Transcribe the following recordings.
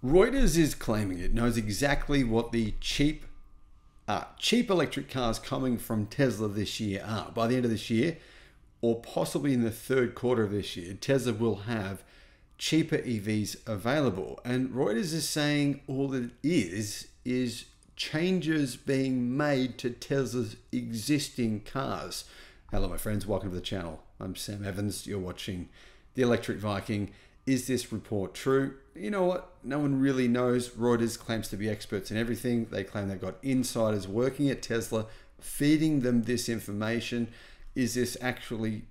Reuters is claiming it knows exactly what the cheap electric cars coming from Tesla this year are. By the end of this year, or possibly in the third quarter of this year, Tesla will have cheaper EVs available. And Reuters is saying all that it is changes being made to Tesla's existing cars. Hello, my friends. Welcome to the channel. I'm Sam Evans. You're watching the Electric Viking. Is this report true? You know what? No one really knows. Reuters claims to be experts in everything. They claim they've got insiders working at Tesla, feeding them this information. Is this actually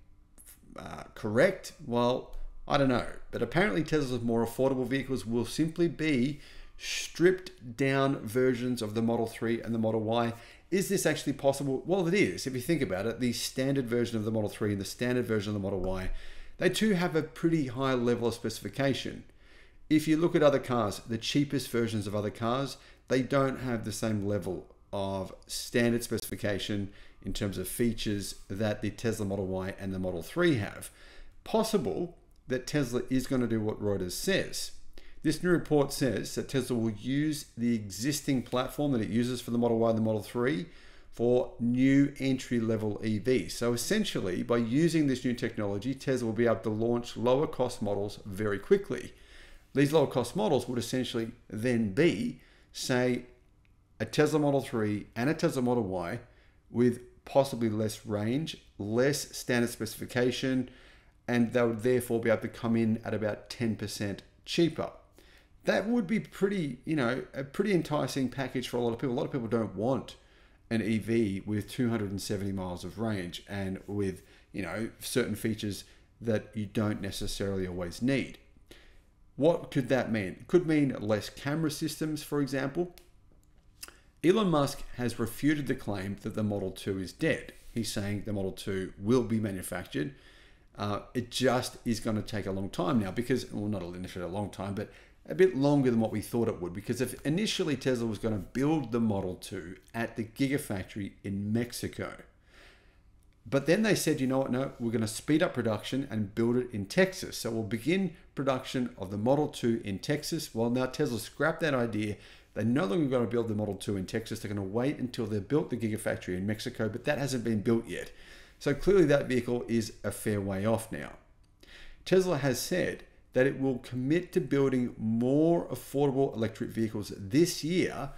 correct? Well, I don't know. But apparently Tesla's more affordable vehicles will simply be stripped down versions of the Model 3 and the Model Y. Is this actually possible? Well, it is. If you think about it, the standard version of the Model 3 and the standard version of the Model Y, they too have a pretty high level of specification. If you look at other cars, the cheapest versions of other cars, they don't have the same level of standard specification in terms of features that the Tesla Model Y and the Model 3 have. Possible that Tesla is going to do what Reuters says. This new report says that Tesla will use the existing platform that it uses for the Model Y and the Model 3 for new entry-level EVs. So essentially, by using this new technology, Tesla will be able to launch lower cost models very quickly. These lower cost models would essentially then be, say, a Tesla Model 3 and a Tesla Model Y with possibly less range, less standard specification, and they would therefore be able to come in at about 10% cheaper. That would be pretty, a pretty enticing package for a lot of people. A lot of people don't want an EV with 270 miles of range and with, certain features that you don't necessarily always need. What could that mean? It could mean less camera systems, for example. Elon Musk has refuted the claim that the Model 2 is dead. He's saying the Model 2 will be manufactured. It just is going to take a long time now because, well, not literally a long time, but a bit longer than what we thought it would, because if initially Tesla was going to build the Model 2 at the Gigafactory in Mexico, but then they said, you know what, no, we're going to speed up production and build it in Texas. So we'll begin production of the Model 2 in Texas. Well, now Tesla scrapped that idea. They're no longer going to build the Model 2 in Texas. They're going to wait until they've built the Gigafactory in Mexico, but that hasn't been built yet. So clearly that vehicle is a fair way off now. Tesla has said that it will commit to building more affordable electric vehicles this year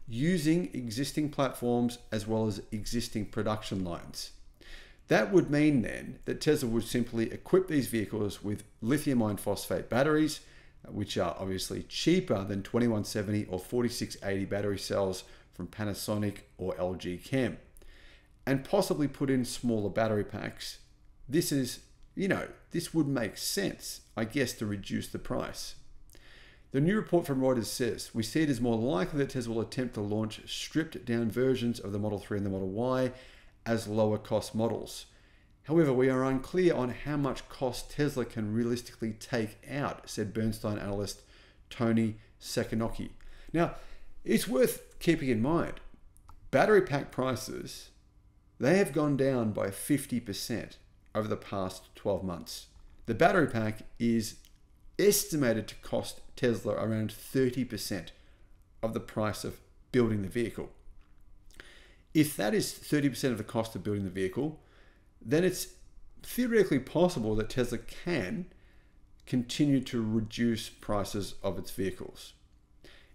using existing platforms as well as existing production lines. That would mean then that Tesla would simply equip these vehicles with lithium iron phosphate batteries, which are obviously cheaper than 2170 or 4680 battery cells from Panasonic or LG Chem, and possibly put in smaller battery packs. This is, this would make sense, I guess, to reduce the price. The new report from Reuters says, we see it as more likely that Tesla will attempt to launch stripped down versions of the Model 3 and the Model Y as lower cost models. However, we are unclear on how much cost Tesla can realistically take out, said Bernstein analyst Tony Sacconocchi. Now, it's worth keeping in mind, battery pack prices, they have gone down by 50% over the past 12 months. The battery pack is estimated to cost Tesla around 30% of the price of building the vehicle. If that is 30% of the cost of building the vehicle, then it's theoretically possible that Tesla can continue to reduce prices of its vehicles.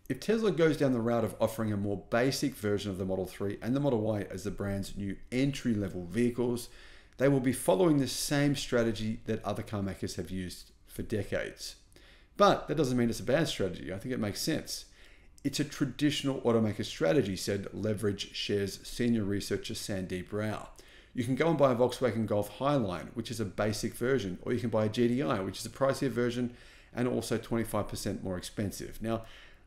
If Tesla goes down the route of offering a more basic version of the Model 3 and the Model Y as the brand's new entry-level vehicles, they will be following the same strategy that other car makers have used for decades. But that doesn't mean it's a bad strategy. I think it makes sense. It's a traditional automaker strategy, said Leverage Shares senior researcher Sandeep Rao. You can go and buy a Volkswagen Golf Highline, which is a basic version, or you can buy a GDI, which is a pricier version and also 25% more expensive. Now,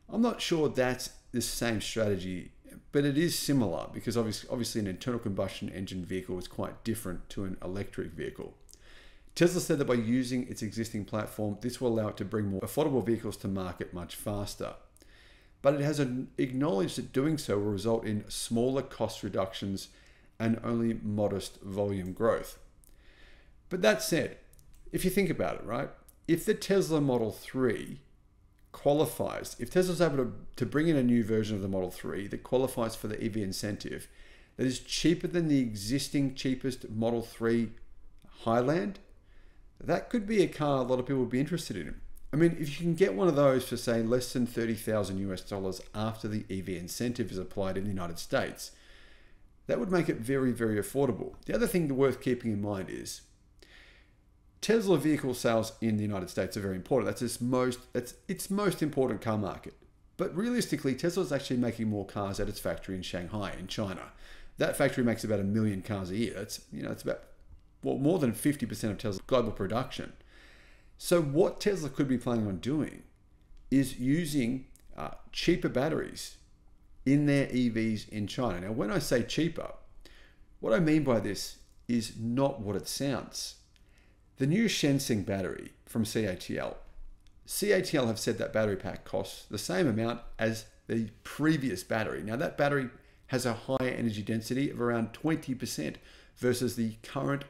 I'm not sure that's the same strategy, but it is similar because obviously an internal combustion engine vehicle is quite different to an electric vehicle. Tesla said that by using its existing platform, this will allow it to bring more affordable vehicles to market much faster. But it has acknowledged that doing so will result in smaller cost reductions and only modest volume growth. But that said, if you think about it, right? If the Tesla Model 3 qualifies, if Tesla's able to bring in a new version of the Model 3 that qualifies for the EV incentive, that is cheaper than the existing cheapest Model 3 Highland, that could be a car a lot of people would be interested in. I mean, if you can get one of those for, say, less than $30,000 after the EV incentive is applied in the United States, that would make it very, very affordable. The other thing worth keeping in mind is Tesla vehicle sales in the United States are very important. That's its most important car market. But realistically, Tesla's actually making more cars at its factory in Shanghai, in China. That factory makes about 1 million cars a year. It's about more than 50% of Tesla's global production. So what Tesla could be planning on doing is using cheaper batteries in their EVs in China. Now, when I say cheaper, what I mean by this is not what it sounds. The new Shenzhen battery from CATL have said that battery pack costs the same amount as the previous battery. Now, that battery has a higher energy density of around 20% versus the current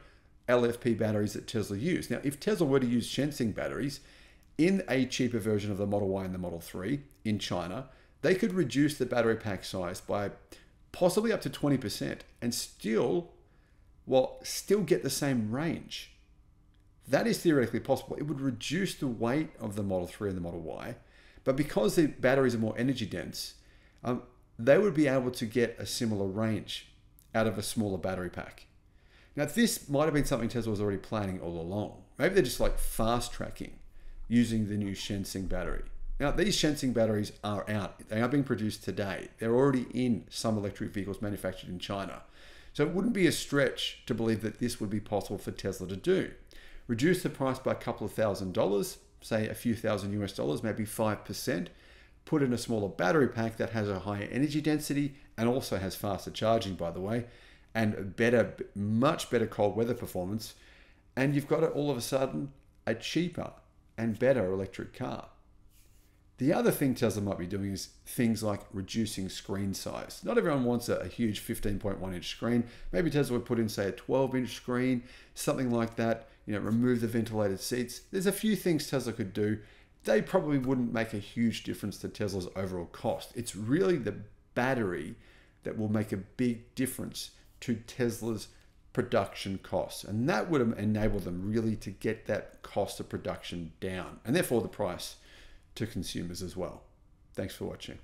LFP batteries that Tesla use. Now, if Tesla were to use Shenzhen batteries in a cheaper version of the Model Y and the Model 3 in China, they could reduce the battery pack size by possibly up to 20% and still get the same range. That is theoretically possible. It would reduce the weight of the Model 3 and the Model Y, but because the batteries are more energy dense, they would be able to get a similar range out of a smaller battery pack. Now, this might have been something Tesla was already planning all along. Maybe they're just like fast tracking using the new Shenzhen battery. Now, these Shenzhen batteries are out. They are being produced today. They're already in some electric vehicles manufactured in China. So it wouldn't be a stretch to believe that this would be possible for Tesla to do. Reduce the price by a couple of $1,000s, say a few $1,000, maybe 5%. Put in a smaller battery pack that has a higher energy density and also has faster charging, by the way, and much better cold weather performance. And you've got all of a sudden a cheaper and better electric car. The other thing Tesla might be doing is things like reducing screen size. Not everyone wants a huge 15.1 inch screen. Maybe Tesla would put in, say, a 12-inch screen, something like that. Remove the ventilated seats. There's a few things Tesla could do. They probably wouldn't make a huge difference to Tesla's overall cost. It's really the battery that will make a big difference to Tesla's production costs. And that would enable them really to get that cost of production down, and therefore the price to consumers as well. Thanks for watching.